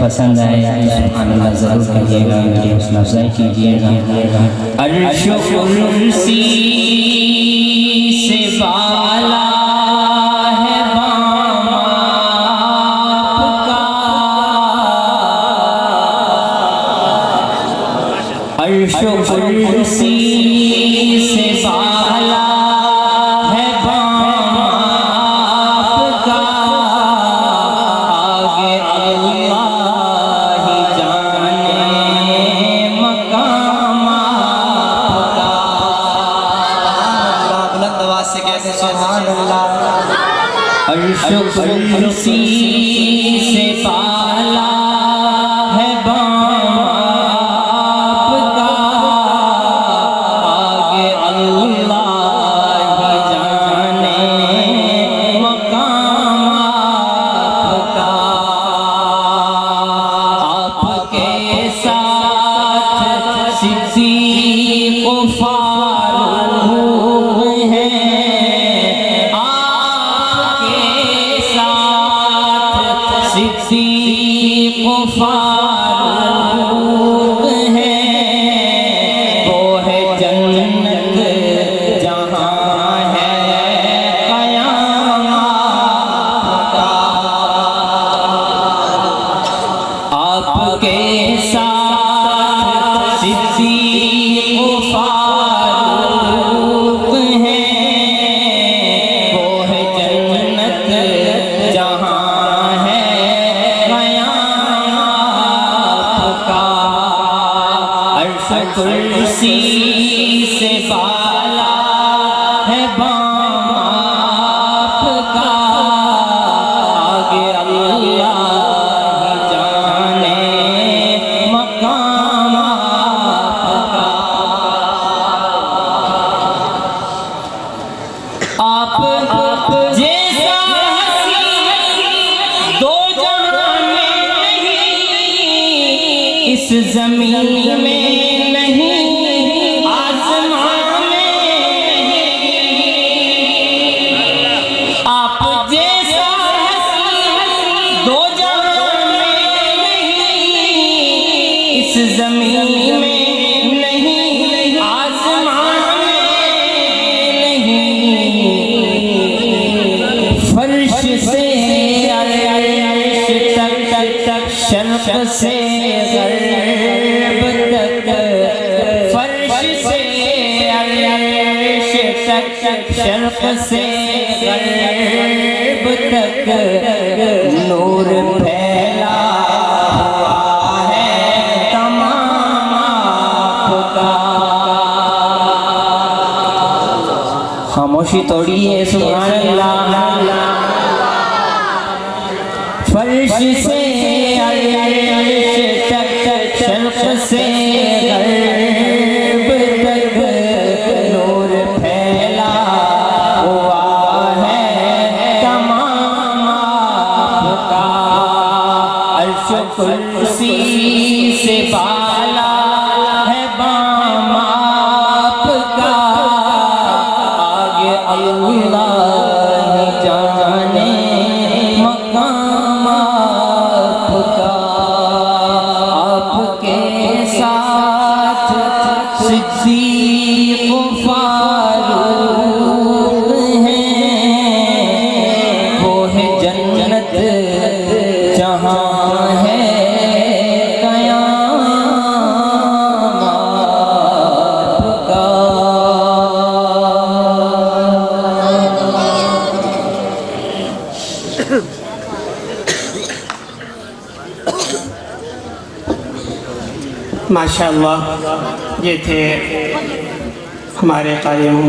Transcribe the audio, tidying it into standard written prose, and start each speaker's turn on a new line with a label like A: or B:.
A: پسند آئے سبحان اللہ ضرور کہیے گا، میری حوصلہ افزائی کیجیے گا۔ عرش و کرسی سے بالا ہے بام آپ کا، عرش و کرسی سے بالا ہے بام آپ کا، آگے اللہ ہی جانے مقام آپ کا۔
B: بلند آواز سے کہتے سبحان اللہ۔
A: عرش و کرسی سے بالا ہے بام آپ کا، آگے اللہ ہی جانے مقام آپ کا۔ آپ کے ساتھ صدیق و فاروق ہیں، آپ کے ساتھ صدیق و فاروق ہیں، وہ ہے جنت جہاں ہے قیام آپ کا۔ آپ کے ساتھ صدیق و فاروق ہیں، وہ ہے جنت جہاں ہے قیام آپ کا۔ عرش کرسی سے بالا ہے بام آپ کا، آگے اللہ جانے مقام آپ کا۔ آپ جیسا ہنسی دو جہاں میں نہیں، اس زمین میں نہیں، آسمان میں نہیں۔ آپ جیسا ہنسی دو جہاں میں نہیں، اس زمین میں نہیں، آسمان میں نہیں۔ فرش سے عرش تک، شرق سے غرب تک، فرش سے عرش تک، شرق سے غرب تک، نور پھیلا ہوا ہے تمام آپ کا۔ خاموشی توڑیے سبحان اللہ۔ فرش سے عرش تک، شرق سے غرب تک، نور پھیلا ہوا ہے تمام آپ کا۔ عرش و کرسی سے بالا ہے بام آپ کا، آگے اللہ جانے مقام آپ کا۔ آپ کے ساتھ صدیق و فاروق ہیں، وہ ہے جنت جہاں ہے قیام آپ کا۔
B: ماشاءاللہ، یہ تھے ہمارے قاری محمد